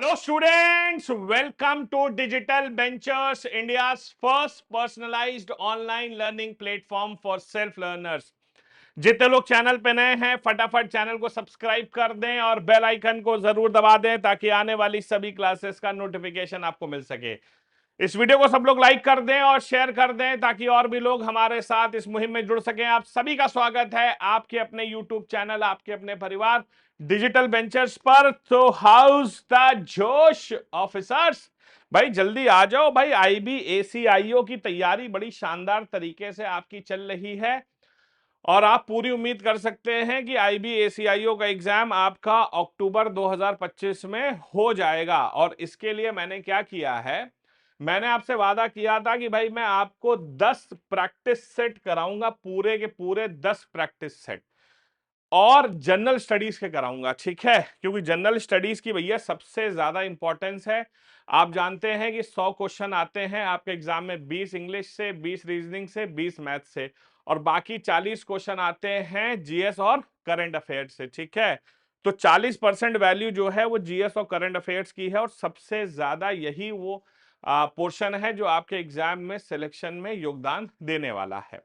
Hello students, welcome to Digital Ventures, India's first personalized online learning platform for self learners. जितने लोग channel पे नए हैं फटाफट चैनल को सब्सक्राइब कर दें और बेल आइकन को जरूर दबा दें ताकि आने वाली सभी क्लासेस का नोटिफिकेशन आपको मिल सके। इस वीडियो को सब लोग लाइक कर दें और शेयर कर दें ताकि और भी लोग हमारे साथ इस मुहिम में जुड़ सकें। आप सभी का स्वागत है आपके अपने यूट्यूब चैनल, आपके अपने परिवार डिजिटल वेंचर्स पर। तो हाउस द जोश ऑफिसर्स, भाई जल्दी आ जाओ भाई। आईबी एसीआईओ की तैयारी बड़ी शानदार तरीके से आपकी चल रही है और आप पूरी उम्मीद कर सकते हैं कि आईबी एसीआईओ का एग्जाम आपका अक्टूबर 2025 में हो जाएगा। और इसके लिए मैंने क्या किया है, मैंने आपसे वादा किया था कि भाई मैं आपको 10 प्रैक्टिस सेट कराऊंगा, पूरे के पूरे 10 प्रैक्टिस सेट, और जनरल स्टडीज के कराऊंगा, ठीक है? क्योंकि जनरल स्टडीज की भैया सबसे ज्यादा इंपॉर्टेंस है। आप जानते हैं कि 100 क्वेश्चन आते हैं आपके एग्जाम में, 20 इंग्लिश से, 20 रीजनिंग से, 20 मैथ से, और बाकी 40 क्वेश्चन आते हैं जीएस और करंट अफेयर्स से, ठीक है? तो 40% वैल्यू जो है वो जीएस और करंट अफेयर्स की है और सबसे ज्यादा यही वो पोर्शन है जो आपके एग्जाम में सिलेक्शन में योगदान देने वाला है।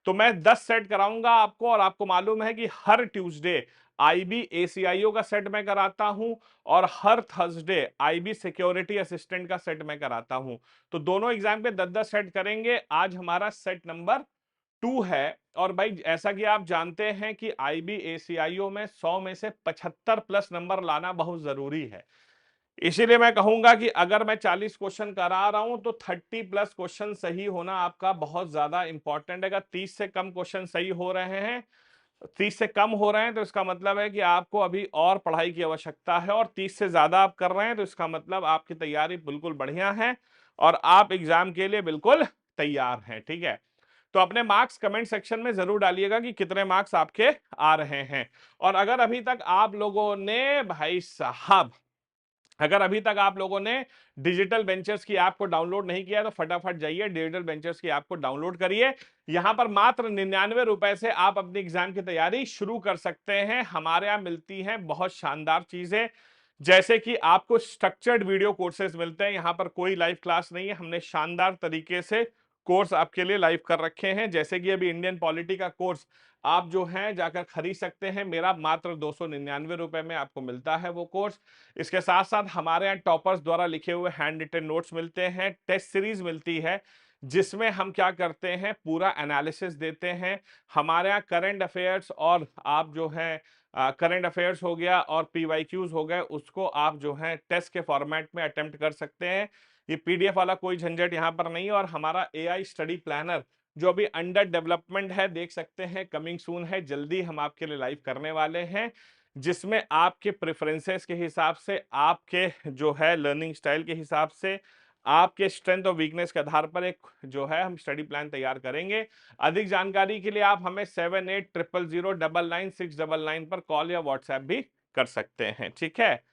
तो मैं 10 सेट कराऊंगा आपको, और आपको मालूम है कि हर ट्यूसडे आईबी एसीआईओ का सेट मैं कराता हूं और हर थर्सडे आईबी सिक्योरिटी असिस्टेंट का सेट मैं कराता हूं। तो दोनों एग्जाम के 10-10 सेट करेंगे। आज हमारा सेट नंबर 2 है। और भाई ऐसा कि आप जानते हैं कि आईबी एसीआईओ में 100 में से 75 प्लस नंबर लाना बहुत जरूरी है। इसीलिए मैं कहूंगा कि अगर मैं 40 क्वेश्चन करा रहा हूं तो 30 प्लस क्वेश्चन सही होना आपका बहुत ज्यादा इंपॉर्टेंट है। अगर 30 से कम क्वेश्चन सही हो रहे हैं, 30 से कम हो रहे हैं, तो इसका मतलब है कि आपको अभी और पढ़ाई की आवश्यकता है, और 30 से ज्यादा आप कर रहे हैं तो इसका मतलब आपकी तैयारी बिल्कुल बढ़िया है और आप एग्जाम के लिए बिल्कुल तैयार हैं, ठीक है? तो अपने मार्क्स कमेंट सेक्शन में जरूर डालिएगा कि कितने मार्क्स आपके आ रहे हैं। और अगर अभी तक आप लोगों ने भाई साहब, अगर अभी तक आप लोगों ने डिजिटल वेंचर्स की ऐप को डाउनलोड नहीं किया तो फटाफट जाइए डिजिटल वेंचर्स की ऐप को डाउनलोड करिए। यहां पर मात्र 99 रुपए से आप अपनी एग्जाम की तैयारी शुरू कर सकते हैं। हमारे यहां मिलती हैं बहुत शानदार चीजें, जैसे कि आपको स्ट्रक्चर्ड वीडियो कोर्सेज मिलते हैं। यहां पर कोई लाइव क्लास नहीं है, हमने शानदार तरीके से कोर्स आपके लिए लाइव कर रखे हैं। जैसे कि अभी इंडियन पॉलिटी का कोर्स आप जो है जाकर खरीद सकते हैं, मेरा मात्र 299 रुपए में आपको मिलता है वो कोर्स। इसके साथ साथ हमारे यहाँ टॉपर्स द्वारा लिखे हुए हैंड रिटन नोट्स मिलते हैं, टेस्ट सीरीज मिलती है जिसमें हम क्या करते हैं, पूरा एनालिसिस देते हैं। हमारे यहाँ करंट अफेयर्स, और आप जो है करंट अफेयर्स हो गया और पीवाईक्यूज हो गए, उसको आप जो है टेस्ट के फॉर्मेट में अटेम्प्ट कर सकते हैं। ये पीडीएफ वाला कोई झंझट यहाँ पर नहीं है। और हमारा एआई स्टडी प्लानर जो अभी अंडर डेवलपमेंट है, देख सकते हैं कमिंग सून है, जल्दी हम आपके लिए लाइव करने वाले हैं, जिसमें आपके प्रेफरेंसेस के हिसाब से, आपके जो है लर्निंग स्टाइल के हिसाब से, आपके स्ट्रेंथ और वीकनेस के आधार पर एक जो है हम स्टडी प्लान तैयार करेंगे। अधिक जानकारी के लिए आप हमें 7800099699 पर कॉल या व्हाट्सएप भी कर सकते हैं, ठीक है?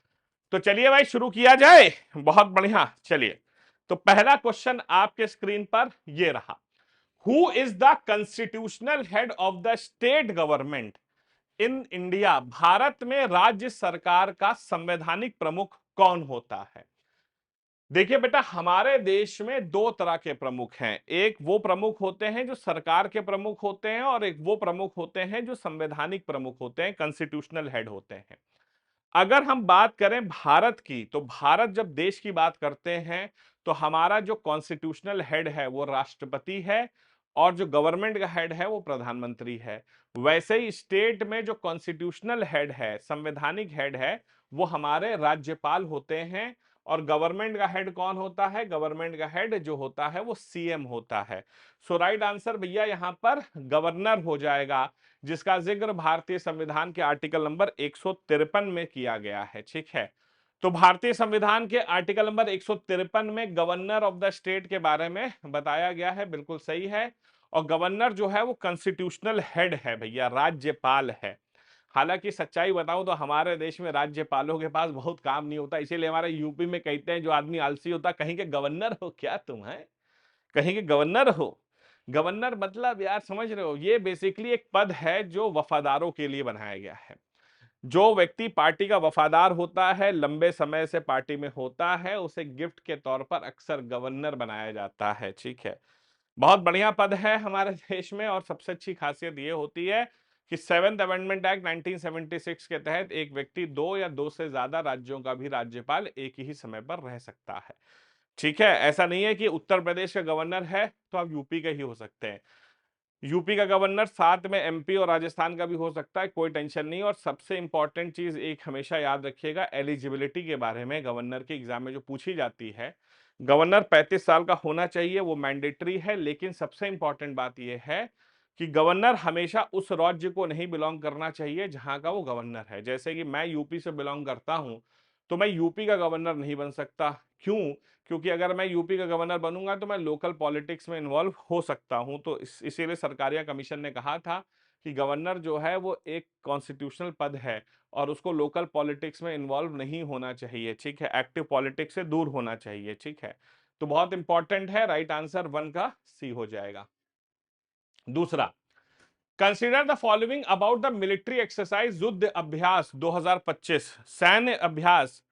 तो चलिए भाई शुरू किया जाए। बहुत बढ़िया, चलिए। तो पहला क्वेश्चन आपके स्क्रीन पर ये रहा। Who is the constitutional head of the state government in India? Bharat में राज्य सरकार का संवैधानिक प्रमुख कौन होता है? देखिए बेटा, हमारे देश में दो तरह के प्रमुख हैं। एक वो प्रमुख होते हैं जो सरकार के प्रमुख होते हैं, और एक वो प्रमुख होते हैं जो संवैधानिक प्रमुख होते हैं, कॉन्स्टिट्यूशनल हेड होते हैं। अगर हम बात करें भारत की, तो भारत जब देश की बात करते हैं तो हमारा जो कॉन्स्टिट्यूशनल हेड है वो राष्ट्रपति है, और जो गवर्नमेंट का हेड है वो प्रधानमंत्री है। वैसे ही स्टेट में जो कॉन्स्टिट्यूशनल हेड है, संवैधानिक हेड है, वो हमारे राज्यपाल होते हैं। और गवर्नमेंट का हेड कौन होता है? गवर्नमेंट का हेड जो होता है वो सीएम होता है। सो राइट आंसर भैया यहां पर गवर्नर हो जाएगा, जिसका जिक्र भारतीय संविधान के आर्टिकल नंबर 153 में किया गया है, ठीक है? तो भारतीय संविधान के आर्टिकल नंबर 153 में गवर्नर ऑफ द स्टेट के बारे में बताया गया है, बिल्कुल सही है। और गवर्नर जो है वो कॉन्स्टिट्यूशनल हेड है भैया, राज्यपाल है। हालांकि सच्चाई बताऊं तो हमारे देश में राज्यपालों के पास बहुत काम नहीं होता, इसीलिए हमारे यूपी में कहते हैं जो आदमी आलसी होता, कहीं के गवर्नर हो क्या तुम, है कहीं के गवर्नर हो? गवर्नर मतलब यार समझ रहे हो, ये बेसिकली एक पद है जो वफादारों के लिए बनाया गया है। जो व्यक्ति पार्टी का वफादार होता है, लंबे समय से पार्टी में होता है, उसे गिफ्ट के तौर पर अक्सर गवर्नर बनाया जाता है। ठीक है, बहुत बढ़िया पद है हमारे देश में। और सबसे अच्छी खासियत ये होती है कि सेवेंथ अमेंडमेंट एक्ट 1976 के तहत एक व्यक्ति दो या दो से ज्यादा राज्यों का भी राज्यपाल एक ही समय पर रह सकता है। ठीक है, ऐसा नहीं है कि उत्तर प्रदेश का गवर्नर है तो आप यूपी के ही हो सकते हैं। यूपी का गवर्नर साथ में एमपी और राजस्थान का भी हो सकता है, कोई टेंशन नहीं। और सबसे इंपॉर्टेंट चीज एक हमेशा याद रखिएगा, एलिजिबिलिटी के बारे में गवर्नर के एग्जाम में जो पूछी जाती है, गवर्नर 35 साल का होना चाहिए, वो मैंडेटरी है। लेकिन सबसे इंपॉर्टेंट बात यह है कि गवर्नर हमेशा उस राज्य को नहीं बिलोंग करना चाहिए जहां का वो गवर्नर है। जैसे कि मैं यूपी से बिलोंग करता हूं, तो मैं यूपी का गवर्नर नहीं बन सकता। क्यों? क्योंकि अगर मैं यूपी का गवर्नर बनूंगा तो मैं लोकल पॉलिटिक्स में इन्वॉल्व हो सकता हूं। तो इसीलिए सरकारिया कमीशन ने कहा था कि गवर्नर जो है वो एक कॉन्स्टिट्यूशनल पद है और उसको लोकल पॉलिटिक्स में इन्वॉल्व नहीं होना चाहिए। ठीक है, एक्टिव पॉलिटिक्स से दूर होना चाहिए। ठीक है, तो बहुत इंपॉर्टेंट है। राइट आंसर वन का सी हो जाएगा। दूसरा, consider the following about the military exercise युद्ध अभ्यास 2025। सैन्य अभ्यास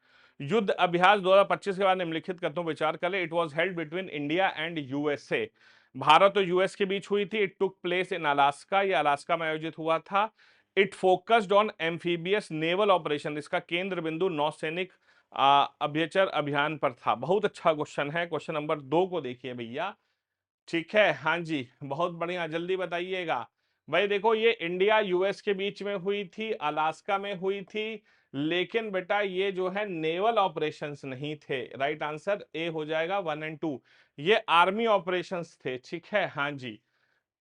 युद्ध अभ्यास 2025 के बाद निम्नलिखित कथनों पर विचार करें। It was held between India and USA. Bharat और यूएस के बीच हुई थी। It took place in Alaska, ये अलास्का में आयोजित हुआ था। It focused on amphibious naval operation, इसका केंद्र बिंदु नौसैनिक अभ्यचर अभियान पर था। बहुत अच्छा क्वेश्चन है। क्वेश्चन नंबर 2 को देखिए भैया। ठीक है, हाँ जी, बहुत बढ़िया, जल्दी बताइएगा। भाई देखो, ये इंडिया यूएस के बीच में हुई थी, अलास्का में हुई थी। लेकिन बेटा ये जो है नेवल ऑपरेशंस नहीं थे। राइट आंसर ए हो जाएगा 1 एंड 2। ये आर्मी ऑपरेशंस थे। ठीक है, हाँ जी,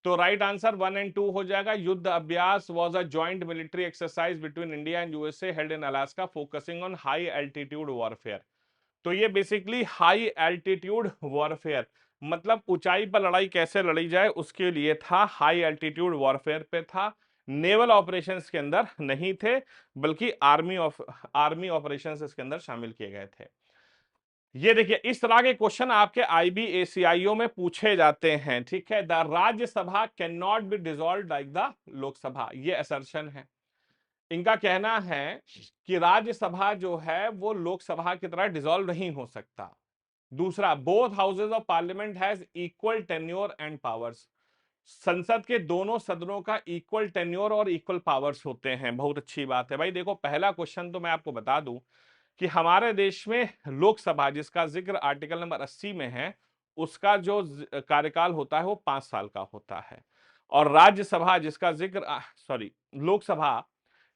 तो राइट आंसर 1 एंड 2 हो जाएगा। युद्ध अभ्यास was a joint military exercise between India and USA held in Alaska focusing on high altitude warfare. तो ये बेसिकली हाई एल्टीट्यूड वॉरफेयर, मतलब ऊंचाई पर लड़ाई कैसे लड़ी जाए उसके लिए था। हाई एल्टीट्यूड वॉरफेयर पे था। नेवल ऑपरेशंस के अंदर नहीं थे, बल्कि आर्मी ऑपरेशंस इसके अंदर शामिल किए गए थे। ये देखिए, इस तरह के क्वेश्चन आपके आईबीएससीआईओ में पूछे जाते हैं। ठीक है, the Rajya Sabha can not be dissolve like the Lok Sabha, ये असर्शन है। इनका कहना है कि राज्यसभा जो है वो लोकसभा की तरह डिसॉल्व नहीं हो सकता। दूसरा, both houses of parliament has equal tenure and powers. संसद के दोनों सदनों का इक्वल टेन्योर और इक्वल पावर्स होते हैं। बहुत अच्छी बात है भाई। देखो, पहला क्वेश्चन तो मैं आपको बता दूं कि हमारे देश में लोकसभा, जिसका जिक्र आर्टिकल नंबर 80 में है, उसका जो कार्यकाल होता है वो 5 साल का होता है। और राज्यसभा जिसका जिक्र सॉरी लोकसभा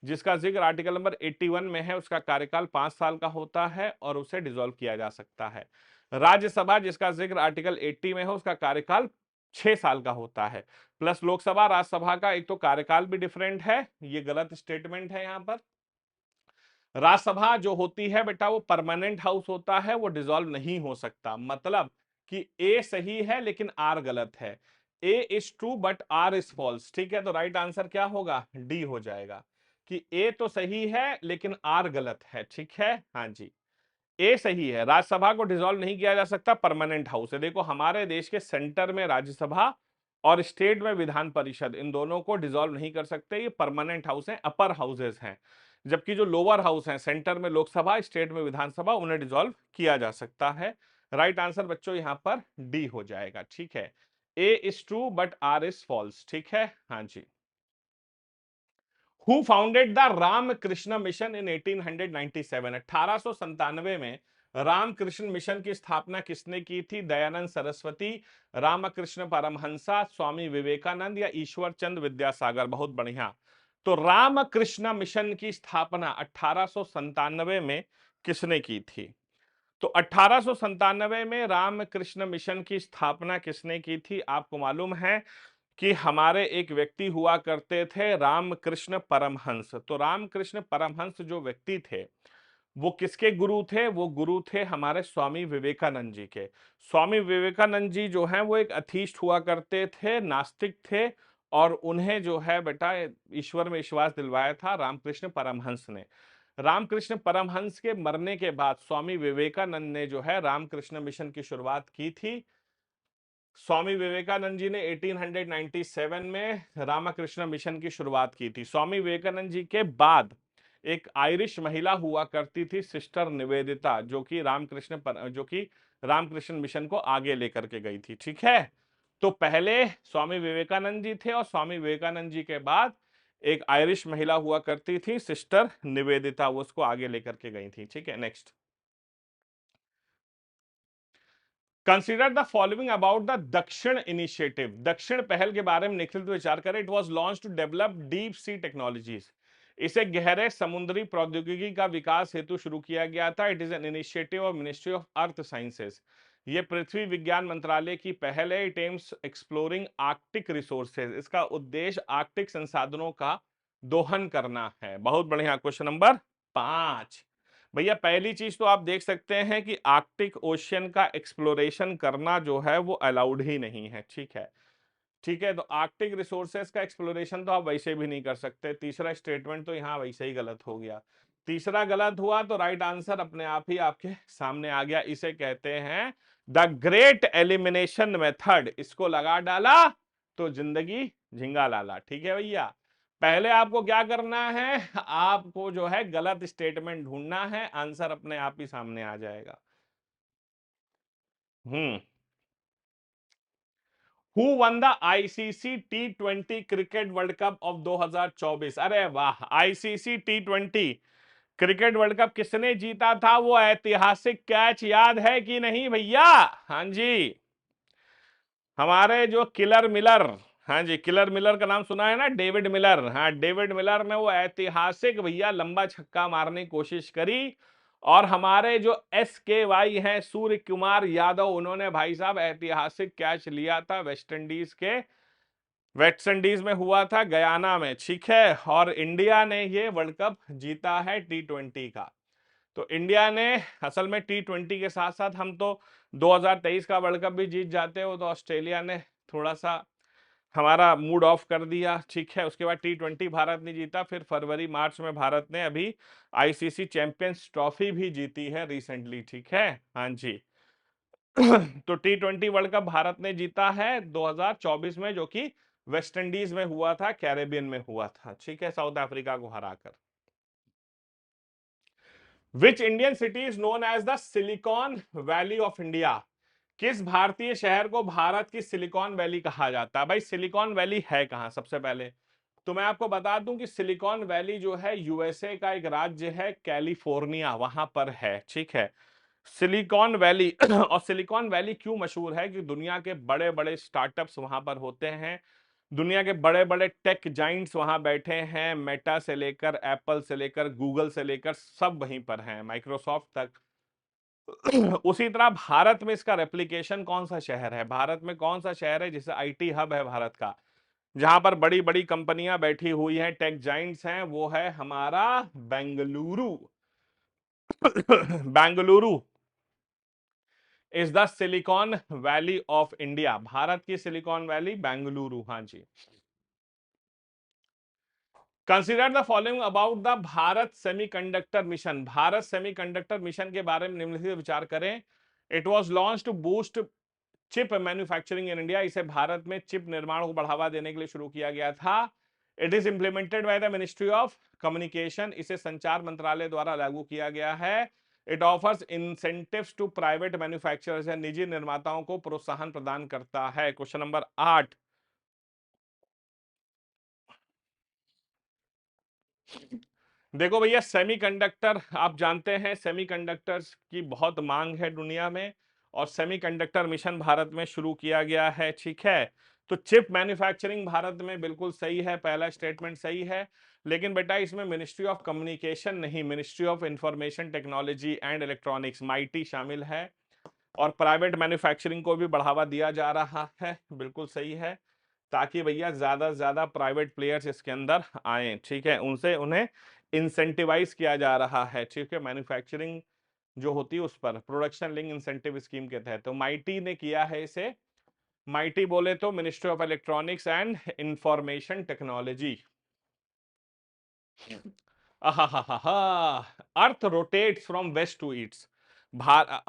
जिसका जिक्र आर्टिकल नंबर 81 में है, उसका कार्यकाल 5 साल का होता है और उसे डिसॉल्व किया जा सकता है। राज्यसभा जिसका जिक्र आर्टिकल 80 में है, उसका कार्यकाल 6 साल का होता है। प्लस लोकसभा राज्यसभा का एक तो कार्यकाल भी डिफरेंट है, ये गलत स्टेटमेंट है यहां पर। राज्यसभा जो होती है बेटा वो परमानेंट हाउस होता है, वो डिसॉल्व नहीं हो सकता। मतलब कि ए सही है लेकिन आर गलत है। A is true but R is false. ठीक है, तो राइट आंसर क्या होगा? डी हो जाएगा कि ए तो सही है लेकिन आर गलत है। ठीक है, हाँ जी, ए सही है। राज्यसभा को डिसॉल्व नहीं किया जा सकता, परमानेंट हाउस है। देखो, हमारे देश के सेंटर में राज्यसभा और स्टेट में विधान परिषद, इन दोनों को डिसॉल्व नहीं कर सकते। ये परमानेंट हाउस है, अपर हाउसेस हैं। जबकि जो लोअर हाउस हैं, सेंटर में लोकसभा, स्टेट में विधानसभा, उन्हें डिसॉल्व किया जा सकता है। राइट आंसर बच्चों यहां पर डी हो जाएगा। ठीक है, A is true but R is false. ठीक है, हाँ जी। Who founded the Ramakrishna mission in 1897? 1897 में रामकृष्ण मिशन की स्थापना किसने की थी? दयानंद सरस्वती, रामकृष्ण परमहंसा, स्वामी विवेकानंद या ईश्वर चंद विद्यासागर? बहुत बढ़िया। तो रामकृष्ण मिशन की स्थापना 1897 में किसने की थी? तो 1897 में रामकृष्ण मिशन की स्थापना किसने की थी? आपको मालूम है कि हमारे एक व्यक्ति हुआ करते थे रामकृष्ण परमहंस। तो रामकृष्ण परमहंस जो व्यक्ति थे वो किसके गुरु थे? वो गुरु थे हमारे स्वामी विवेकानंद जी के। स्वामी विवेकानंद जी जो हैं वो एक अथीस्ट हुआ करते थे, नास्तिक थे। और उन्हें जो है बेटा ईश्वर में विश्वास दिलवाया था रामकृष्ण परमहंस ने। रामकृष्ण परमहंस के मरने के बाद स्वामी विवेकानंद ने जो है रामकृष्ण मिशन की शुरुआत की थी। स्वामी विवेकानंद जी ने 1897 में रामकृष्ण मिशन की शुरुआत की थी। स्वामी विवेकानंद जी के बाद एक आयरिश महिला हुआ करती थी, सिस्टर निवेदिता, जो कि रामकृष्ण मिशन को आगे लेकर के गई थी। ठीक है, तो पहले स्वामी विवेकानंद जी थे और स्वामी विवेकानंद जी के बाद एक आयरिश महिला हुआ करती थी, सिस्टर निवेदिता, वो उसको आगे लेकर के गई थी। ठीक है, next. Consider the following about the Dakshin initiative. Dakshin पहल के बारे में निखिल विचार करें। It was launch to develop deep sea technologies. इसे गहरे समुद्री प्रौद्योगिकी का विकास हेतु शुरू किया गया था। It is an initiative of ministry of earth sciences. ये पृथ्वी विज्ञान मंत्रालय की पहल है। It aims exploring Arctic resources. इसका उद्देश्य आर्कटिक संसाधनों का दोहन करना है। बहुत बढ़िया। Question number 5। भैया पहली चीज तो आप देख सकते हैं कि आर्कटिक ओशियन का एक्सप्लोरेशन करना जो है वो अलाउड ही नहीं है। ठीक है, ठीक है, तो आर्कटिक रिसोर्सेस का एक्सप्लोरेशन तो आप वैसे भी नहीं कर सकते। तीसरा स्टेटमेंट तो यहाँ वैसे ही गलत हो गया। तीसरा गलत हुआ तो राइट आंसर अपने आप ही आपके सामने आ गया। इसे कहते हैं द ग्रेट एलिमिनेशन मेथड। इसको लगा डाला तो जिंदगी झिंगा लाला। ठीक है भैया, पहले आपको क्या करना है, आपको जो है गलत स्टेटमेंट ढूंढना है, आंसर अपने आप ही सामने आ जाएगा। Hmm. Who won the ICC T20 cricket world cup of 2024? अरे वाह, ICC T20 cricket world cup किसने जीता था? वो ऐतिहासिक कैच याद है कि नहीं भैया? हाँ जी, हमारे जो किलर मिलर, हाँ जी, किलर मिलर का नाम सुना है ना, डेविड मिलर। हाँ, डेविड मिलर ने वो ऐतिहासिक भैया लंबा छक्का मारने की कोशिश करी। और हमारे जो SKY हैं, सूर्य कुमार यादव, उन्होंने भाई साहब ऐतिहासिक कैच लिया था। वेस्ट इंडीज में हुआ था, गयाना में। ठीक है, और इंडिया ने ये वर्ल्ड कप जीता है T20 का। तो इंडिया ने असल में T20 के साथ साथ हम तो 2023 का वर्ल्ड कप भी जीत जाते हो, तो ऑस्ट्रेलिया ने थोड़ा सा हमारा मूड ऑफ कर दिया। ठीक है, उसके बाद T20 भारत ने जीता। फिर फरवरी मार्च में भारत ने अभी आईसीसी चैंपियंस ट्रॉफी भी जीती है रिसेंटली। ठीक है, हाँ जी। तो T20 वर्ल्ड कप भारत ने जीता है 2024 में, जो कि वेस्ट इंडीज में हुआ था, कैरेबियन में हुआ था। ठीक है, साउथ अफ्रीका को हराकर। Which Indian city is known as the silicon valley of India? किस भारतीय शहर को भारत की सिलिकॉन वैली कहा जाता है? भाई सिलिकॉन वैली है कहां? सबसे पहले तो मैं आपको बता दूं कि सिलिकॉन वैली जो है यूएसए का एक राज्य है, कैलिफोर्निया, वहां पर है। ठीक है, सिलिकॉन वैली और सिलिकॉन वैली क्यों मशहूर है? कि दुनिया के बड़े बड़े स्टार्टअप्स वहां पर होते हैं। दुनिया के बड़े बड़े टेक जाइंट्स वहां बैठे हैं। मेटा से लेकर एप्पल से लेकर गूगल से लेकर सब वहीं पर हैं, माइक्रोसॉफ्ट तक। उसी तरह भारत में इसका रेप्लिकेशन कौन सा शहर है? भारत में कौन सा शहर है जिसे आईटी हब है भारत का, जहां पर बड़ी बड़ी कंपनियां बैठी हुई हैं, टेक जाइंट्स हैं? वो है हमारा Bengaluru. Bengaluru is the silicon valley of India. Bharat की सिलिकॉन वैली बेंगलुरु। हाँ जी। Consider the following about the Bharat semiconductor mission. Bharat semiconductor mission के बारे में निम्नलिखित विचार करें। It was launch to boost chip manufacturing in India. इसे भारत में चिप निर्माण को बढ़ावा देने के लिए शुरू किया गया था। It is implemented by the ministry of communication. इसे संचार मंत्रालय द्वारा लागू किया गया है। It offers incentives to private manufacturers. निजी निर्माताओं को प्रोत्साहन प्रदान करता है। Question number 8। देखो भैया, सेमीकंडक्टर आप जानते हैं, सेमीकंडक्टर्स की बहुत मांग है दुनिया में, और सेमीकंडक्टर मिशन भारत में शुरू किया गया है। ठीक है, तो चिप मैन्युफैक्चरिंग भारत में बिल्कुल सही है, पहला स्टेटमेंट सही है। लेकिन बेटा इसमें मिनिस्ट्री ऑफ कम्युनिकेशन नहीं, ministry of information technology and electronics, mighty शामिल है। और प्राइवेट मैन्युफैक्चरिंग को भी बढ़ावा दिया जा रहा है, बिल्कुल सही है, ताकि भैया ज्यादा से ज्यादा प्राइवेट प्लेयर्स इसके अंदर आए। ठीक है, उनसे उन्हें इंसेंटिवाइज किया जा रहा है। ठीक है, मैन्युफैक्चरिंग जो होती है उस पर प्रोडक्शन लिंक इंसेंटिव स्कीम के तहत, तो माइटी ने किया है इसे। माइटी बोले तो ministry of electronics and information technology. Earth rotates from west to east.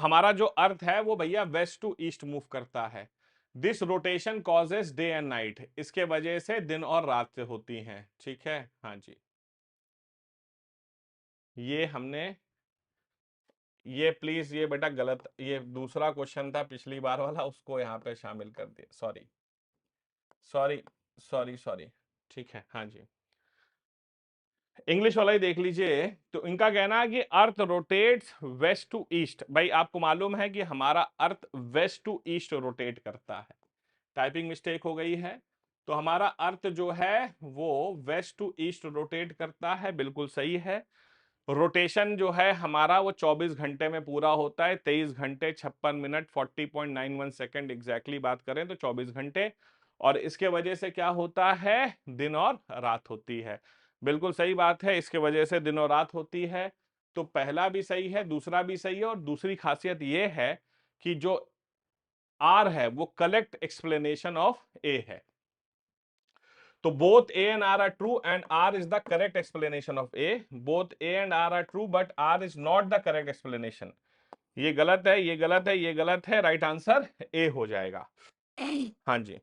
हमारा जो अर्थ है वो भैया वेस्ट टू ईस्ट मूव करता है। This rotation causes day and night. इसके वजह से दिन और रात से होती हैं। ठीक है, हाँ जी। ये हमने, ये प्लीज ये बेटा गलत, ये दूसरा क्वेश्चन था पिछली बार वाला, उसको यहाँ पे शामिल कर दिया, सॉरी सॉरी सॉरी सॉरी। ठीक है, हाँ जी, इंग्लिश वाला ही देख लीजिए। तो इनका कहना है कि earth rotates west to east. भाई आपको मालूम है कि हमारा earth west to east rotate करता है, टाइपिंग मिस्टेक हो गई है। तो हमारा अर्थ जो है वो वेस्ट टू ईस्ट रोटेट करता है, बिल्कुल सही है। रोटेशन जो है हमारा वो 24 घंटे में पूरा होता है, 23 घंटे 56 मिनट 40.91 सेकेंड एग्जैक्टली बात करें तो 24 घंटे। और इसके वजह से क्या होता है, दिन और रात होती है। बिल्कुल सही बात है, इसके वजह से दिन और रात होती है। तो पहला भी सही है, दूसरा भी सही है। और दूसरी खासियत ये है कि जो आर है वो कलेक्ट एक्सप्लेनेशन ऑफ ए है। तो both A and R are true and R is the correct explanation of A. Both A and R are true but R is not the correct explanation. ये गलत है, ये गलत है, ये गलत है, राइट आंसर ए हो जाएगा। हाँ जी,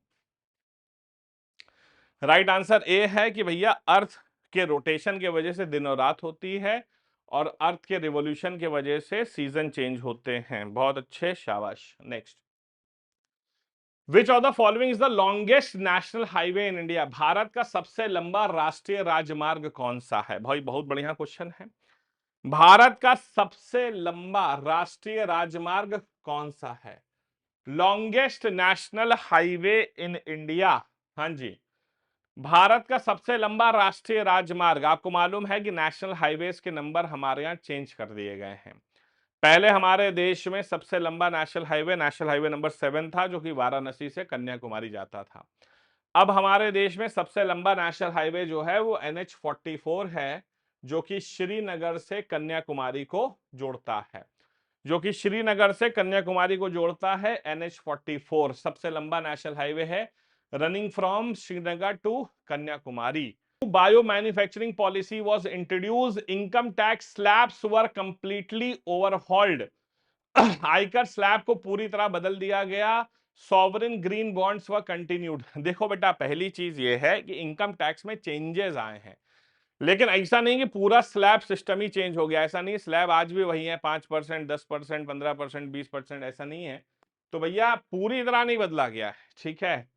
राइट आंसर ए है कि भैया अर्थ के रोटेशन के वजह से दिन और रात होती है और अर्थ के रिवॉल्यूशन के वजह से सीजन चेंज होते हैं। बहुत अच्छे, शाबाश। Next, which of the following is the longest national highway in India. Bharat का सबसे लंबा राष्ट्रीय राजमार्ग कौन सा है? भाई बहुत बढ़िया क्वेश्चन है। भारत का सबसे लंबा राष्ट्रीय राजमार्ग कौन सा है? Longest national highway in India, हाँ जी, भारत का सबसे लंबा राष्ट्रीय राजमार्ग। आपको मालूम है कि नेशनल हाईवेज के नंबर हमारे यहां चेंज कर दिए गए हैं। पहले हमारे देश में सबसे लंबा नेशनल हाईवे नंबर 7 था, जो कि वाराणसी से कन्याकुमारी जाता था। अब हमारे देश में सबसे लंबा नेशनल हाईवे जो है वो NH44 है, जो कि श्रीनगर से कन्याकुमारी को जोड़ता है। जो कि श्रीनगर से कन्याकुमारी को जोड़ता है, NH44 सबसे लंबा नेशनल हाईवे है, running from Srinagar to Kanyakumari. Bio manufacturing policy was introduced, income tax slabs were completely overhauled. आयकर स्लैब को पूरी तरह बदल दिया गया। सॉवरेन ग्रीन बॉन्ड्स वर कंटिन्यूड। देखो बेटा, पहली चीज ये है कि इनकम टैक्स में चेंजेस आए हैं, लेकिन ऐसा नहीं कि पूरा स्लैब सिस्टम ही चेंज हो गया। ऐसा नहीं, स्लैब आज भी वही है, 5%, 10%, 15%, 20%, ऐसा नहीं है। तो भैया पूरी तरह नहीं बदला गया है, ठीक है।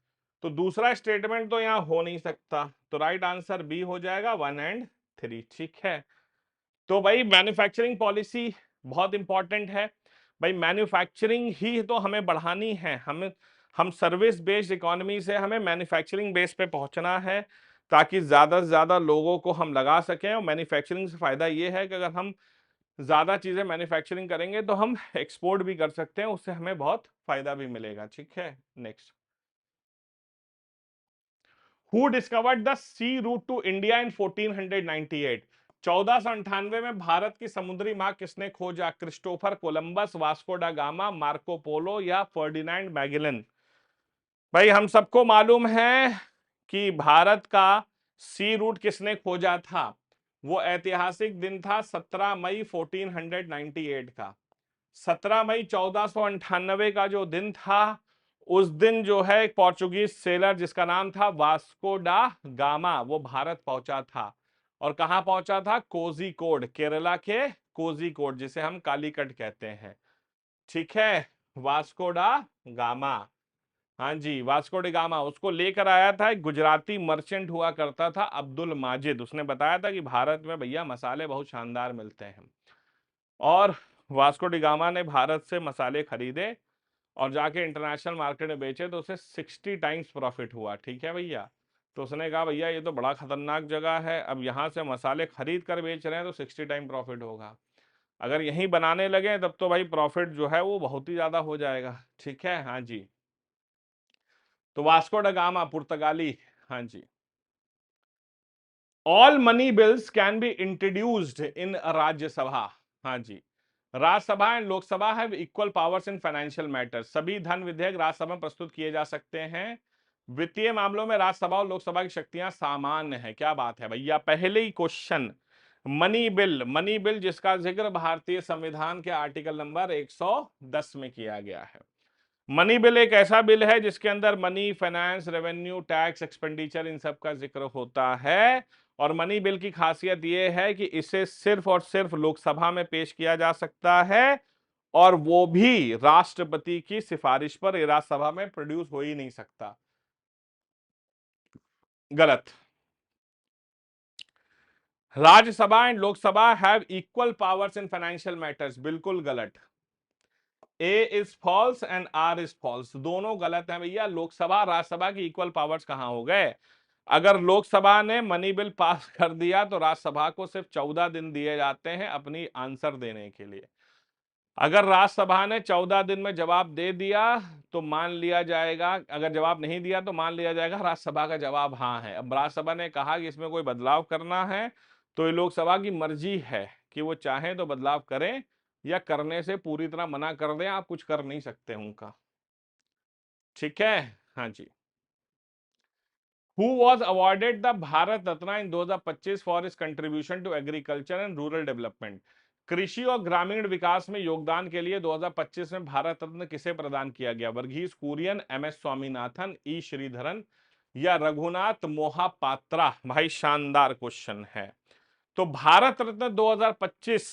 तो दूसरा स्टेटमेंट तो यहां हो नहीं सकता, तो राइट आंसर बी हो जाएगा 1 और 3, ठीक है। तो भाई मैन्युफैक्चरिंग पॉलिसी बहुत इंपॉर्टेंट है। भाई मैन्युफैक्चरिंग ही तो हमें बढ़ानी है, हम सर्विस बेस्ड इकोनॉमी से हमें मैन्युफैक्चरिंग बेस पे पहुंचना है, ताकि ज्यादा से ज्यादा लोगों को हम लगा सकें। और मैन्युफैक्चरिंग से फायदा ये है कि अगर हम ज्यादा चीजें मैन्युफैक्चरिंग करेंगे तो हम एक्सपोर्ट भी कर सकते हैं, उससे हमें बहुत फायदा भी मिलेगा, ठीक है। Next, who discovered the sea route to India in 1498? 1498 में भारत की समुद्री मार्ग किसने खोजा? Christopher Columbus, Vasco da Gama, Marco Polo या फर्डिनेंड मैगेलन? भाई हम सबको मालूम है कि भारत का सी रूट किसने खोजा था। वो ऐतिहासिक दिन था 17 मई 1498 का। 17 मई 1498 का जो दिन था, उस दिन जो है एक पोर्चुगीज सेलर जिसका नाम था वास्को डा गामा, वो भारत पहुंचा था। और कहां पहुंचा था? कोझिकोड, केरला के कोझिकोड, जिसे हम कालीकट कहते हैं, ठीक है। वास्को डा गामा, हाँ जी, वास्को डे गामा, उसको लेकर आया था एक गुजराती मर्चेंट हुआ करता था, अब्दुल माजिद। उसने बताया था कि भारत में भैया मसाले बहुत शानदार मिलते हैं। और वास्को डी गामा ने भारत से मसाले खरीदे और जाके इंटरनेशनल मार्केट में बेचे, तो उसे 60 टाइम्स प्रॉफिट हुआ, ठीक है भैया। तो उसने कहा भैया ये तो बड़ा खतरनाक जगह है, अब यहाँ से मसाले खरीद कर बेच रहे हैं तो 60 टाइम प्रॉफिट होगा। अगर यहीं बनाने लगे तब तो भाई प्रॉफिट जो है वो बहुत ही ज्यादा हो जाएगा, ठीक है। हाँ जी, तो वास्को डा गामा पुर्तगाली, हाँ जी। All money bills can be introduced in Rajya Sabha, हाँ जी। Rajya Sabha and Lok Sabha have equal powers in financial matters. सभी धन विधेयक राज्यसभा में प्रस्तुत किए जा सकते हैं। वित्तीय मामलों में राज्यसभा और लोकसभा की शक्तियां सामान्य है। क्या बात है भैया, पहले ही क्वेश्चन। मनी बिल जिसका जिक्र भारतीय संविधान के आर्टिकल नंबर 110 में किया गया है। मनी बिल एक ऐसा बिल है जिसके अंदर money, finance, revenue, tax, expenditure, इन सब का जिक्र होता है। और मनी बिल की खासियत यह है कि इसे सिर्फ और सिर्फ लोकसभा में पेश किया जा सकता है, और वो भी राष्ट्रपति की सिफारिश पर। ये राज्यसभा में प्रोड्यूस हो ही नहीं सकता। गलत। Rajya Sabha and Lok Sabha have equal powers in financial matters, बिल्कुल गलत। A is false and R is false, दोनों गलत हैं भैया। लोकसभा राज्यसभा की इक्वल पावर्स कहां हो गए? अगर लोकसभा ने मनी बिल पास कर दिया तो राज्यसभा को सिर्फ 14 दिन दिए जाते हैं अपनी आंसर देने के लिए। अगर राज्यसभा ने 14 दिन में जवाब दे दिया तो मान लिया जाएगा, अगर जवाब नहीं दिया तो मान लिया जाएगा राज्यसभा का जवाब हाँ है। अब राज्यसभा ने कहा कि इसमें कोई बदलाव करना है, तो ये लोकसभा की मर्जी है कि वो चाहें तो बदलाव करें या करने से पूरी तरह मना कर दें। आप कुछ कर नहीं सकते उनका। ठीक है, हाँ जी। Who was awarded the Bharat Ratna in 2025 for his contribution to agriculture and rural development? कृषि और ग्रामीण विकास में योगदान के लिए 2025 में भारत रत्न किसे प्रदान किया गया? वर्गीज कुरियन, एम एस स्वामीनाथन, ई श्रीधरन या रघुनाथ मोहापात्रा? भाई शानदार क्वेश्चन है। तो भारत रत्न 2025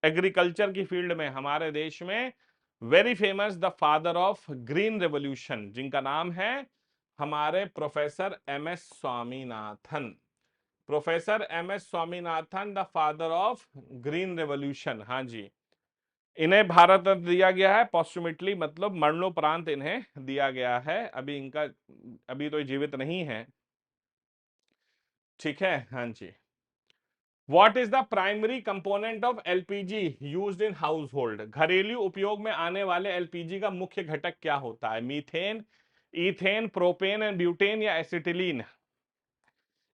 एग्रीकल्चर की फील्ड में हमारे देश में very famous the father of green revolution, जिनका नाम है हमारे professor M S Swaminathan. Professor M S Swaminathan, the father of green revolution. हाँ जी, इन्हें भारत रत्न दिया गया है पॉस्टुमेटली, मतलब मरणोपरांत इन्हें दिया गया है। अभी तो जीवित नहीं है। ठीक है, हाँ जी। What is the primary component of LPG used in household? घरेलू उपयोग में आने वाले एलपीजी का मुख्य घटक क्या होता है? Methane, ethane, propane and butane या एसिटिलीन?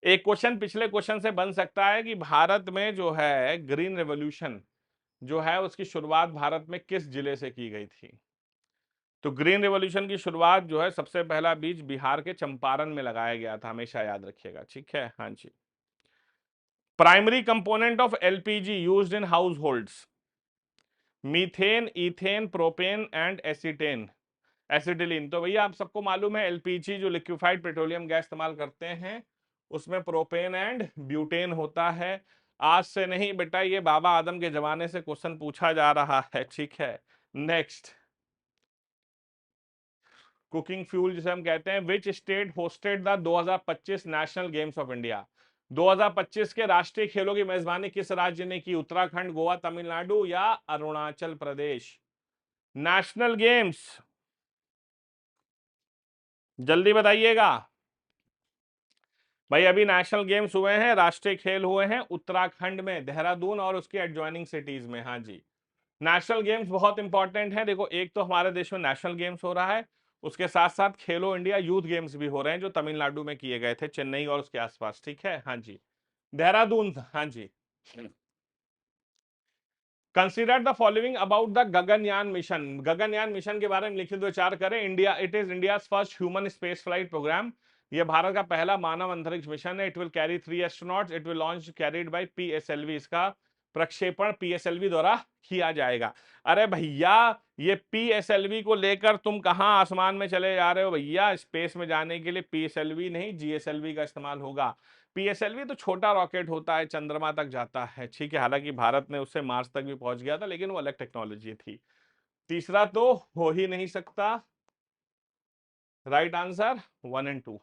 एक क्वेश्चन पिछले क्वेश्चन से बन सकता है कि भारत में जो है ग्रीन रेवोल्यूशन जो है उसकी शुरुआत भारत में किस जिले से की गई थी? तो ग्रीन रेवोल्यूशन की शुरुआत जो है सबसे पहला बीज बिहार के चंपारण में लगाया गया था, हमेशा याद रखिएगा। ठीक है, हाँ जी। Primary component of LPG used in households? Methane, ethane, propane and acetane, acetylene. तो भैया आप सबको मालूम है एलपीजी जो लिक्विफाइड पेट्रोलियम गैस इस्तेमाल करते हैं उसमें प्रोपेन एंड ब्यूटेन होता है। आज से नहीं बेटा, ये बाबा आदम के जमाने से क्वेश्चन पूछा जा रहा है। ठीक है, नेक्स्ट। कुकिंग फ्यूल जिसे हम कहते हैं, which state hosted the 2025 national games of India? 2025 के राष्ट्रीय खेलों की मेजबानी किस राज्य ने की? उत्तराखंड, गोवा, तमिलनाडु या अरुणाचल प्रदेश? नेशनल गेम्स जल्दी बताइएगा भाई। अभी नेशनल गेम्स हुए हैं, राष्ट्रीय खेल हुए हैं उत्तराखंड में, देहरादून और उसकी एडजॉइनिंग सिटीज में। हाँ जी, नेशनल गेम्स बहुत इंपॉर्टेंट है। देखो, एक तो हमारे देश में नेशनल गेम्स हो रहा है, उसके साथ साथ खेलो इंडिया यूथ गेम्स भी हो रहे हैं जो तमिलनाडु में किए गए थे, चेन्नई और उसके आसपास। ठीक है, हाँ जी, देहरादून। हाँ जी। Consider the following about the Gaganyaan mission. Gaganyaan mission के बारे में लिखित विचार करें। India, it is India first human space flight programme. यह भारत का पहला मानव अंतरिक्ष मिशन है। It will carry 3 astronauts. It will launch carried by PSLV. इसका प्रक्षेपण पीएसएलवी द्वारा किया जाएगा। अरे भैया, ये पीएसएलवी को लेकर तुम कहां आसमान में चले जा रहे हो भैया? स्पेस में जाने के लिए पीएसएलवी नहीं, जीएसएलवी का इस्तेमाल होगा। पीएसएलवी तो छोटा रॉकेट होता है, चंद्रमा तक जाता है। ठीक है, हालांकि भारत ने उससे मार्स तक भी पहुंच गया था, लेकिन वो अलग टेक्नोलॉजी थी। तीसरा तो हो ही नहीं सकता। Right answer 1 and 2।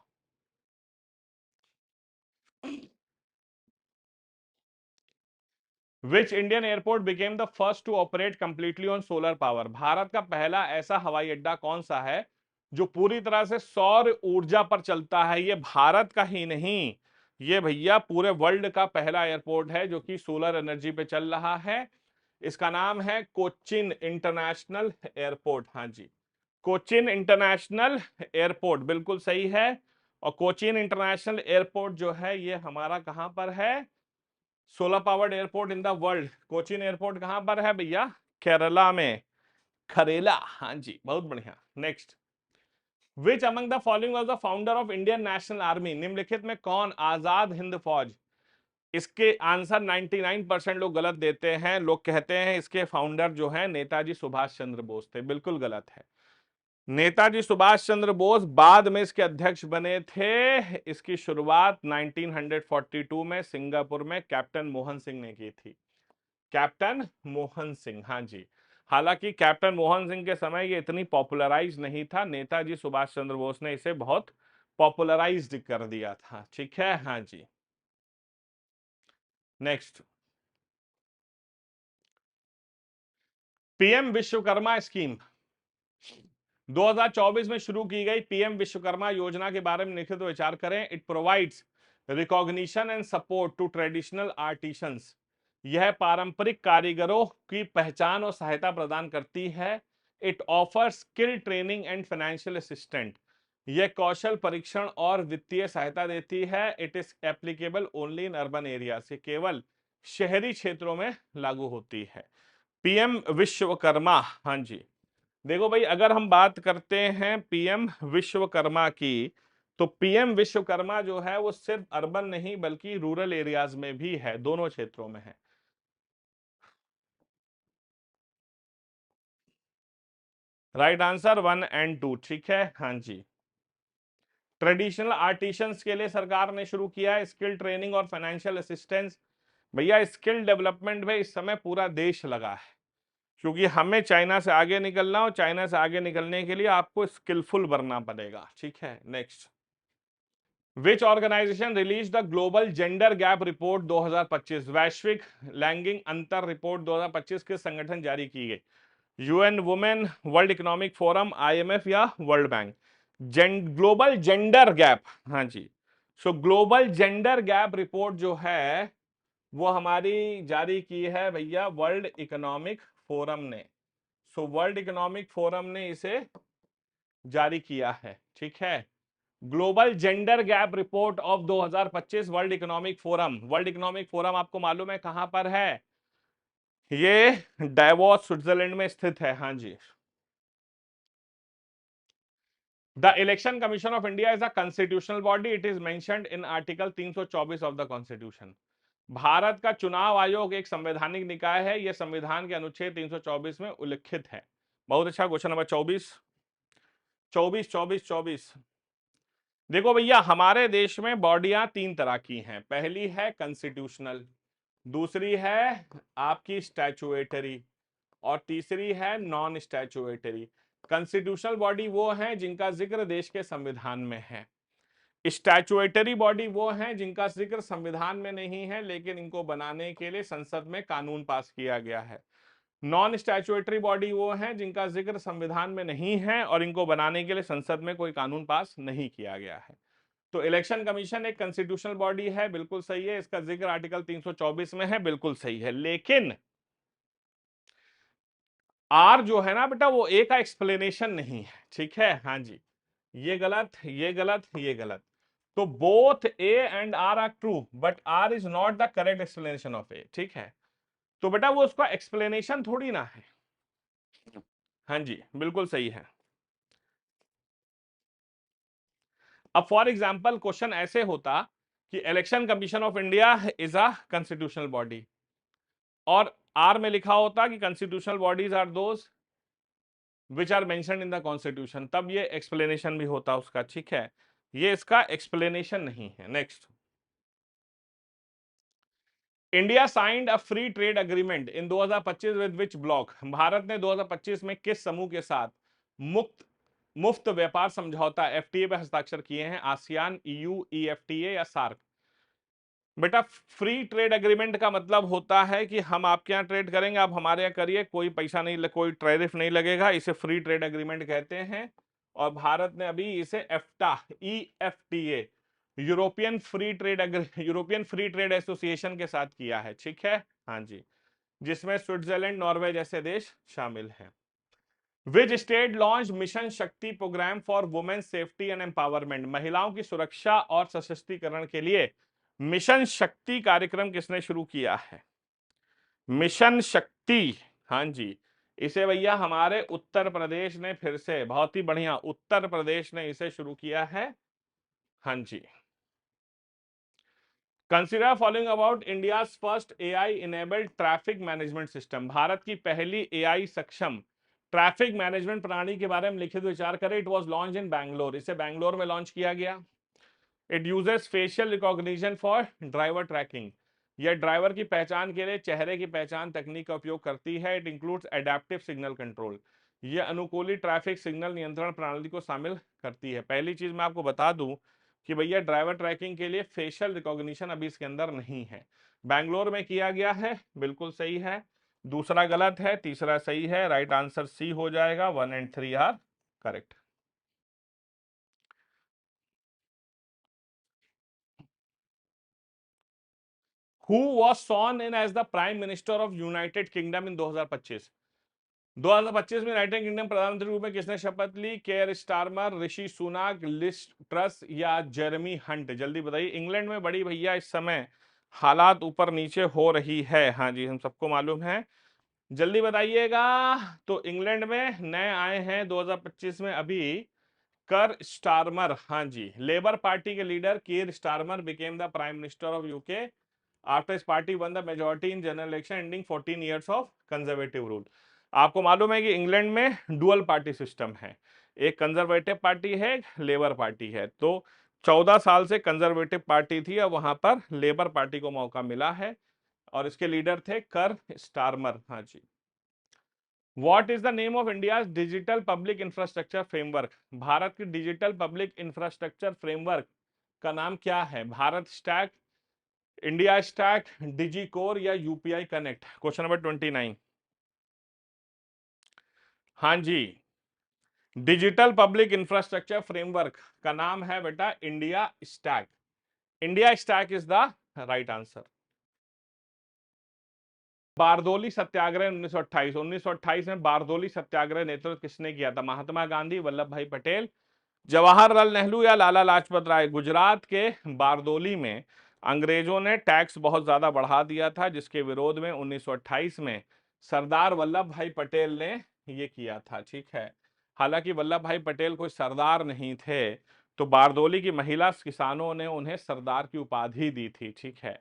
Which Indian airport became the first to operate completely on solar power? Bharat का पहला ऐसा हवाई अड्डा कौन सा है जो पूरी तरह से सौर ऊर्जा पर चलता है? ये भारत का ही नहीं, ये भैया पूरे वर्ल्ड का पहला एयरपोर्ट है जो कि सोलर एनर्जी पे चल रहा है। इसका नाम है कोचिन इंटरनेशनल एयरपोर्ट। हाँ जी, कोचिन इंटरनेशनल एयरपोर्ट बिल्कुल सही है। और कोचिन इंटरनेशनल एयरपोर्ट जो है ये हमारा कहां पर है? Solar powered airport in the world. Cochin airport कहां पर है भैया? केरला में, खरेला। हाँ जी, बहुत बढ़िया। Next. Which among the following was the founder of Indian national army? निम्नलिखित में कौन आजाद हिंद फौज? इसके आंसर 99% लोग गलत देते हैं। लोग कहते हैं इसके फाउंडर जो है नेताजी सुभाष चंद्र बोस थे। बिल्कुल गलत है। नेताजी सुभाष चंद्र बोस बाद में इसके अध्यक्ष बने थे। इसकी शुरुआत 1942 में सिंगापुर में कैप्टन मोहन सिंह ने की थी। कैप्टन मोहन सिंह, हाँ जी। हालांकि कैप्टन मोहन सिंह के समय ये इतनी पॉपुलराइज नहीं था, नेताजी सुभाष चंद्र बोस ने इसे बहुत पॉपुलराइज्ड कर दिया था। ठीक है, हाँ जी। नेक्स्ट, पीएम विश्वकर्मा स्कीम 2024 में शुरू की गई पीएम विश्वकर्मा योजना के बारे में लिखित विचार करें। It provides recognition and support to traditional artisans. यह पारंपरिक कारीगरों की पहचान और सहायता प्रदान करती है। It offers skill training and financial assistant. यह कौशल परीक्षण और वित्तीय सहायता देती है। It is applicable only in urban area. से केवल शहरी क्षेत्रों में लागू होती है। पीएम विश्वकर्मा, हाँ जी। देखो भाई, अगर हम बात करते हैं पीएम विश्वकर्मा की, तो पीएम विश्वकर्मा जो है वो सिर्फ अर्बन नहीं बल्कि रूरल एरियाज में भी है, दोनों क्षेत्रों में है। राइट आंसर 1 और 2, ठीक है, हाँ जी। ट्रेडिशनल आर्टिशंस के लिए सरकार ने शुरू किया है स्किल ट्रेनिंग और फाइनेंशियल असिस्टेंस। भैया, स्किल डेवलपमेंट में इस समय पूरा देश लगा है, क्योंकि हमें चाइना से आगे निकलना, और चाइना से आगे निकलने के लिए आपको स्किलफुल बनना पड़ेगा। ठीक है, next. Which organisation release the global gender gap report 2025? वैश्विक लैंगिक अंतर रिपोर्ट 2025 के संगठन जारी की गई? UN women, world economic forum, IMF या world bank? Global gender gap, हाँ जी। So global gender gap report जो है वो हमारी जारी की है भैया वर्ल्ड इकोनॉमिक फोरम ने। सो वर्ल्ड इकोनॉमिक फोरम ने इसे जारी किया है। ठीक है, global gender gap report of 2025 world economic forum. World economic forum आपको मालूम है कहां पर है? ये डावोस स्विट्जरलैंड में स्थित है, हाँ जी। The election commission of India is a constitutional body. It is mentioned in article 324 of the constitution. भारत का चुनाव आयोग एक संवैधानिक निकाय है, यह संविधान के अनुच्छेद 324 में उल्लिखित है। बहुत अच्छा, क्वेश्चन नंबर 24। 24। देखो भैया, हमारे देश में बॉडियां तीन तरह की हैं। पहली है कॉन्स्टिट्यूशनल, दूसरी है आपकी स्टैचुएटरी, और तीसरी है नॉन स्टैचुएटरी। कॉन्स्टिट्यूशनल बॉडी वो है जिनका जिक्र देश के संविधान में है। स्टैचुएटरी बॉडी वो है जिनका जिक्र संविधान में नहीं है, लेकिन इनको बनाने के लिए संसद में कानून पास किया गया है। नॉन स्टैचुएटरी बॉडी वो है जिनका जिक्र संविधान में नहीं है और इनको बनाने के लिए संसद में कोई कानून पास नहीं किया गया है। तो इलेक्शन कमीशन एक कॉन्स्टिट्यूशनल बॉडी है, बिल्कुल सही है। इसका जिक्र आर्टिकल 324 में है, बिल्कुल सही है। लेकिन आर जो है ना बेटा, वो ए का एक्सप्लेनेशन नहीं है। ठीक है, हाँ जी। ये गलत, ये गलत, ये गलत। तो both A and R are true, but R is not the correct explanation of A. ठीक है, तो बेटा वो उसका एक्सप्लेनेशन थोड़ी ना है। हाँ जी, बिल्कुल सही है। अब फॉर एग्जाम्पल क्वेश्चन ऐसे होता कि election commission of India is a constitutional body, और आर में लिखा होता कि constitutional bodies are those which are mentioned in the constitution, तब ये एक्सप्लेनेशन भी होता उसका। ठीक है, ये इसका एक्सप्लेनेशन नहीं है। Next. India signed a free trade agreement in 2025 with which block? Bharat ने 2025 में किस समूह के साथ मुक्त मुफ्त व्यापार समझौता एफटीए पे हस्ताक्षर किए हैं? आसियान, ईयू, ईएफटीए या सार्क? बेटा, फ्री ट्रेड एग्रीमेंट का मतलब होता है कि हम आपके यहाँ ट्रेड करेंगे, आप हमारे यहाँ करिए, कोई पैसा नहीं, कोई टैरिफ नहीं लगेगा। इसे फ्री ट्रेड एग्रीमेंट कहते हैं। और भारत ने अभी इसे EFTA, EFTA, European free trade association के साथ किया है। ठीक है, हाँ जी, जिसमें स्विट्जरलैंड, नॉर्वे जैसे देश शामिल हैं। Which state launch mission Shakti programme for women safety and empowerment? महिलाओं की सुरक्षा और सशक्तिकरण के लिए मिशन शक्ति कार्यक्रम किसने शुरू किया है? मिशन शक्ति, हाँ जी, इसे भैया हमारे उत्तर प्रदेश ने, फिर से बहुत ही बढ़िया, उत्तर प्रदेश ने इसे शुरू किया है। हाँ जी। Consider following about India first AI enabled traffic management system. Bharat की पहली एआई सक्षम ट्रैफिक मैनेजमेंट प्रणाली के बारे में लिखित विचार करें। It was launch in Bangalore, इसे बैंगलोर में लॉन्च किया गया। It uses facial recognition for driver tracking, यह ड्राइवर की पहचान के लिए चेहरे की पहचान तकनीक का उपयोग करती है। It includes adaptive signal control, यह अनुकूलित ट्रैफिक सिग्नल नियंत्रण प्रणाली को शामिल करती है। पहली चीज मैं आपको बता दूं कि भैया ड्राइवर ट्रैकिंग के लिए फेशियल रिकॉग्निशन अभी इसके अंदर नहीं है, बैंगलोर में किया गया है, बिल्कुल सही है। दूसरा गलत है, तीसरा सही है। राइट आंसर सी हो जाएगा, 1 and 3 are correct. Who was sworn in as the Prime Minister of United Kingdom in 2025? 2025 में यूनाइटेड किंगडम प्रधानमंत्री रूप में किसने शपथ ली? केयर स्टारमर, ऋषि सुनाक, लिज ट्रस या जेरेमी हंट? जल्दी बताइए। इंग्लैंड में बड़ी भैया इस समय हालात ऊपर नीचे हो रही है, हाँ जी हम सबको मालूम है, जल्दी बताइएगा। तो इंग्लैंड में नए आए हैं 2025 में अभी कर स्टारमर, हाँ जी। लेबर पार्टी के leader Keir Starmer became the prime minister of UK after his party won the majority in general election ending 14 years of conservative rule. आपको मालूम है कि इंग्लैंड में डुअल पार्टी सिस्टम है, एक कंजर्वेटिव पार्टी है, एक लेबर पार्टी है। तो 14 साल से कंजर्वेटिव पार्टी थी, अब वहां पर लेबर पार्टी को मौका मिला है और इसके लीडर थे कर स्टारमर, हाँ जी। What is the name of India's digital public infrastructure framework? Bharat की डिजिटल पब्लिक इंफ्रास्ट्रक्चर फ्रेमवर्क का नाम क्या है? Bharat stack, India stack, digi core या यूपीआई कनेक्ट? Question number 29। हाँ जी, डिजिटल पब्लिक इंफ्रास्ट्रक्चर फ्रेमवर्क का नाम है बेटा India stack. India stack is the right answer. Bardoli Satyagraha 1928, 1928 में बारदोली सत्याग्रह नेतृत्व किसने किया था? महात्मा गांधी, वल्लभ भाई पटेल, जवाहरलाल नेहरू या लाला लाजपत राय? गुजरात के बारदोली में अंग्रेजों ने टैक्स बहुत ज्यादा बढ़ा दिया था, जिसके विरोध में 1928 में सरदार वल्लभ भाई पटेल ने ये किया था, ठीक है। हालांकि वल्लभ भाई पटेल कोई सरदार नहीं थे, तो बारदोली की महिला किसानों ने उन्हें सरदार की उपाधि दी थी, ठीक है।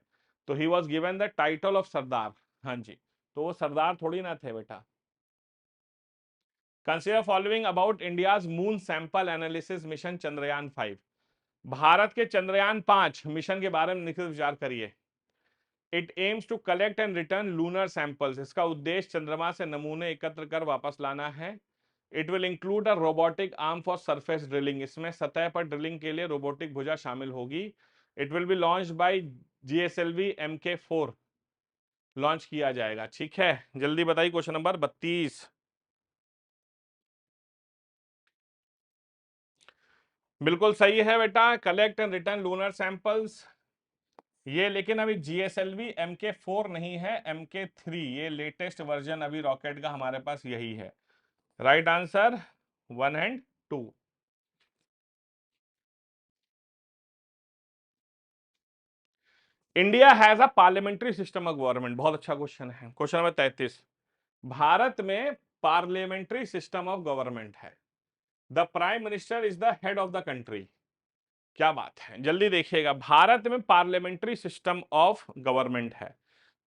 तो he was given the title of Sardar, हाँ जी। तो वो सरदार थोड़ी ना थे बेटा। Consider following about India's moon sample analysis mission Chandrayaan 5। Bharat के चंद्रयान 5 मिशन के बारे में लिखित विचार करिए। It aims to collect and return lunar samples, इसका उद्देश्य चंद्रमा से नमूने एकत्र कर वापस लाना है। It will include a robotic arm for surface drilling, इसमें सतह पर ड्रिलिंग के लिए रोबोटिक भुजा शामिल होगी। It will be launch by GSLV MK4 launch किया जाएगा, ठीक है। जल्दी बताइए क्वेश्चन नंबर 32। बिल्कुल सही है बेटा, collect and return lunar samples ये, लेकिन अभी GSLV MK4 नहीं है, MK3 ये लेटेस्ट वर्जन अभी रॉकेट का हमारे पास यही है। Right answer 1 and 2। India has a parliamentary system of government, बहुत अच्छा क्वेश्चन है। Question number 33। भारत में पार्लियामेंट्री सिस्टम ऑफ गवर्नमेंट है, the prime minister is the head of the country. क्या बात है, जल्दी देखिएगा। भारत में पार्लियामेंट्री सिस्टम ऑफ गवर्नमेंट है।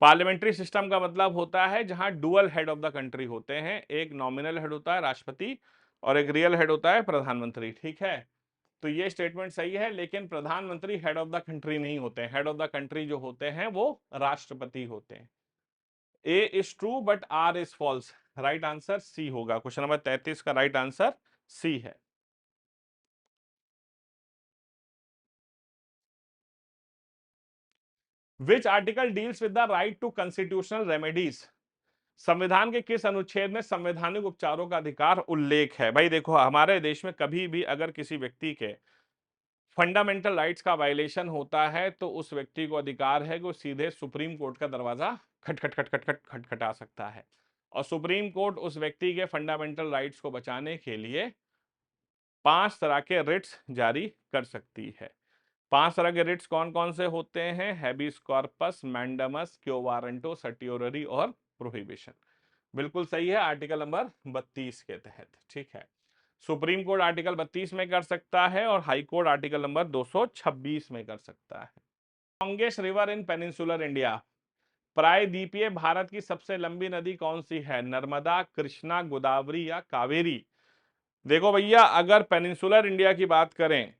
पार्लियामेंट्री सिस्टम का मतलब होता है जहां dual head of the country होते हैं, एक नॉमिनल हेड होता है राष्ट्रपति और एक रियल हेड होता है प्रधानमंत्री, ठीक है। तो ये स्टेटमेंट सही है, लेकिन प्रधानमंत्री हेड ऑफ द कंट्री नहीं होते हैं, हेड ऑफ द कंट्री जो होते हैं वो राष्ट्रपति होते हैं। A is true but R is false, right answer C होगा। क्वेश्चन नंबर 33 का राइट आंसर सी है। Which article deals with the right to constitutional remedies? संविधान के किस अनुच्छेद में संवैधानिक उपचारों का अधिकार उल्लेख है? भाई देखो, हमारे देश में कभी भी अगर किसी व्यक्ति के फंडामेंटल राइट्स का वायलेशन होता है तो उस व्यक्ति को अधिकार है कि वो सीधे सुप्रीम कोर्ट का दरवाजा खटखट खटखट खट खटखटा सकता है, और सुप्रीम कोर्ट उस व्यक्ति के फंडामेंटल राइट्स को बचाने के लिए 5 तरह के रिट्स जारी कर सकती है। 5 तरह के रिट्स कौन कौन से होते हैं? Habeas corpus, mandamus, quo warranto, certiorari और प्रोहिबिशन। बिल्कुल सही है, आर्टिकल नंबर 32 के तहत, ठीक है। सुप्रीम कोर्ट आर्टिकल 32 में कर सकता है और हाई कोर्ट आर्टिकल नंबर 226 में कर सकता है। Longest river in peninsular India, प्रायद्वीपीय भारत की सबसे लंबी नदी कौन सी है? नर्मदा, कृष्णा, गोदावरी या कावेरी? देखो भैया, अगर पेनिनसुलर इंडिया की बात करें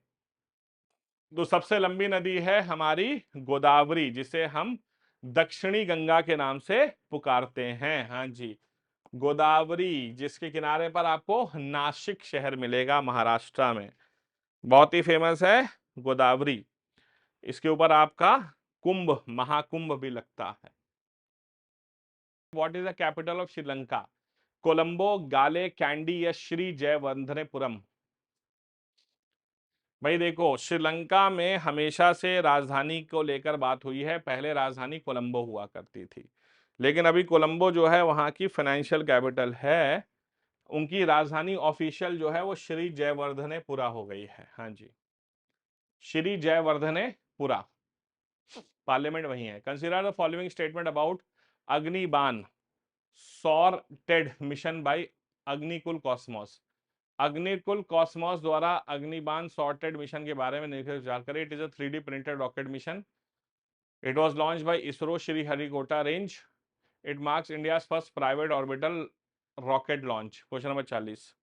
तो सबसे लंबी नदी है हमारी गोदावरी, जिसे हम दक्षिणी गंगा के नाम से पुकारते हैं। हाँ जी, गोदावरी, जिसके किनारे पर आपको नासिक शहर मिलेगा महाराष्ट्र में, बहुत ही फेमस है गोदावरी। इसके ऊपर आपका कुंभ, महाकुंभ भी लगता है। What is the capital of Sri Lanka? Colombo, गाले, कैंडी या श्री जयवर्धनेपुरम? भाई देखो, श्रीलंका में हमेशा से राजधानी को लेकर बात हुई है। पहले राजधानी कोलंबो हुआ करती थी, लेकिन अभी कोलंबो जो है वहां की फाइनेंशियल कैपिटल है। उनकी राजधानी ऑफिशियल जो है वो श्री जयवर्धनेपुरा हो गई है। हाँ जी, श्री जयवर्धनेपुरा, पार्लियामेंट वही है। Consider the following statement about Agnibaan SOrTeD mission by Agnikul Cosmos. Agnikul Cosmos द्वारा अग्निबाण सॉर्टेड मिशन के बारे में निम्नलिखित विचार करें। It is a 3D printed rocket mission. It was launched by ISRO Sriharikota range. It marks India first private orbital rocket launch. Question number 40।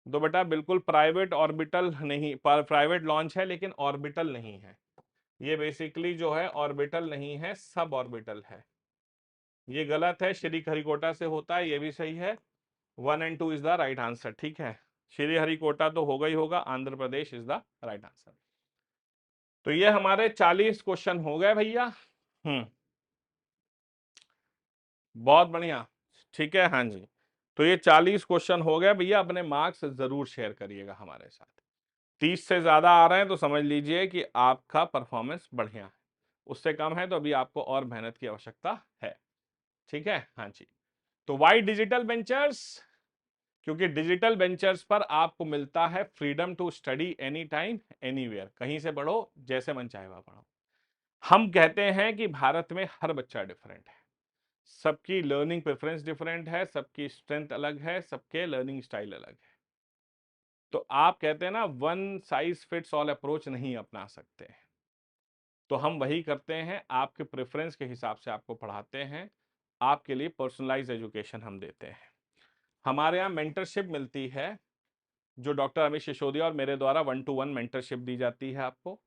तो बेटा बिल्कुल प्राइवेट ऑर्बिटल नहीं, प्राइवेट लॉन्च है लेकिन ऑर्बिटल नहीं है। ये बेसिकली जो है ऑर्बिटल नहीं है, सब ऑर्बिटल है। ये गलत है, श्रीहरिकोटा से होता है, ये भी सही है। 1 and 2 is the right answer. ठीक है, श्रीहरिकोटा तो होगा ही होगा, Andhra Pradesh is the right answer. तो ये हमारे 40 क्वेश्चन हो गए भैया। बहुत बढ़िया। ठीक है, हाँ जी। तो ये 40 क्वेश्चन हो गए भैया। अपने मार्क्स जरूर शेयर करिएगा हमारे साथ। 30 से ज्यादा आ रहे हैं तो समझ लीजिए कि आपका परफॉर्मेंस बढ़िया है। उससे कम है तो अभी आपको और मेहनत की आवश्यकता है। ठीक है, हाँ जी। तो वाई डिजिटल वेंचर्स? क्योंकि डिजिटल वेंचर्स पर आपको मिलता है freedom to study any time anywhere. कहीं से पढ़ो, जैसे मन चाहे वहां पढ़ो। हम कहते हैं कि भारत में हर बच्चा डिफरेंट है, सबकी लर्निंग प्रेफरेंस डिफरेंट है, सबकी स्ट्रेंथ अलग है, सबके लर्निंग स्टाइल अलग है। तो आप कहते हैं ना, one size fits all approach नहीं अपना सकते। तो हम वही करते हैं, आपके प्रेफरेंस के हिसाब से आपको पढ़ाते हैं, आपके लिए पर्सनलाइज एजुकेशन हम देते हैं। हमारे यहाँ मेंटरशिप मिलती है, जो डॉक्टर अमित सिसोदिया और मेरे द्वारा 1-to-1 मेंटरशिप दी जाती है आपको।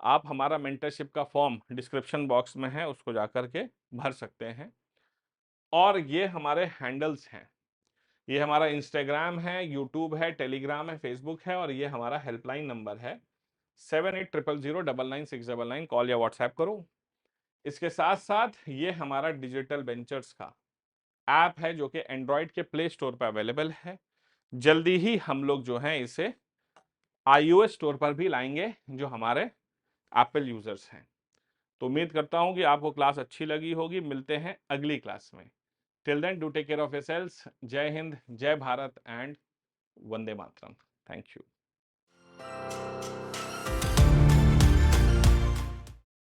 आप हमारा मेंटरशिप का फॉर्म डिस्क्रिप्शन बॉक्स में है, उसको जाकर के भर सकते हैं। और ये हमारे हैंडल्स हैं, ये हमारा इंस्टाग्राम है, यूट्यूब है, टेलीग्राम है, फेसबुक है, और ये हमारा हेल्पलाइन नंबर है 7800099699। कॉल या व्हाट्सएप करो। इसके साथ साथ ये हमारा डिजिटल वेंचर्स का ऐप है, जो कि एंड्रॉयड के प्ले स्टोर पर अवेलेबल है। जल्दी ही हम लोग जो है इसे iOS स्टोर पर भी लाएंगे, जो हमारे एप्पल यूजर्स हैं। तो उम्मीद करता हूं कि आपको क्लास अच्छी लगी होगी। मिलते हैं अगली क्लास में। Till then, do take care of yourselves. जय हिंद, जय Bharat and Vande Mataram. Thank you.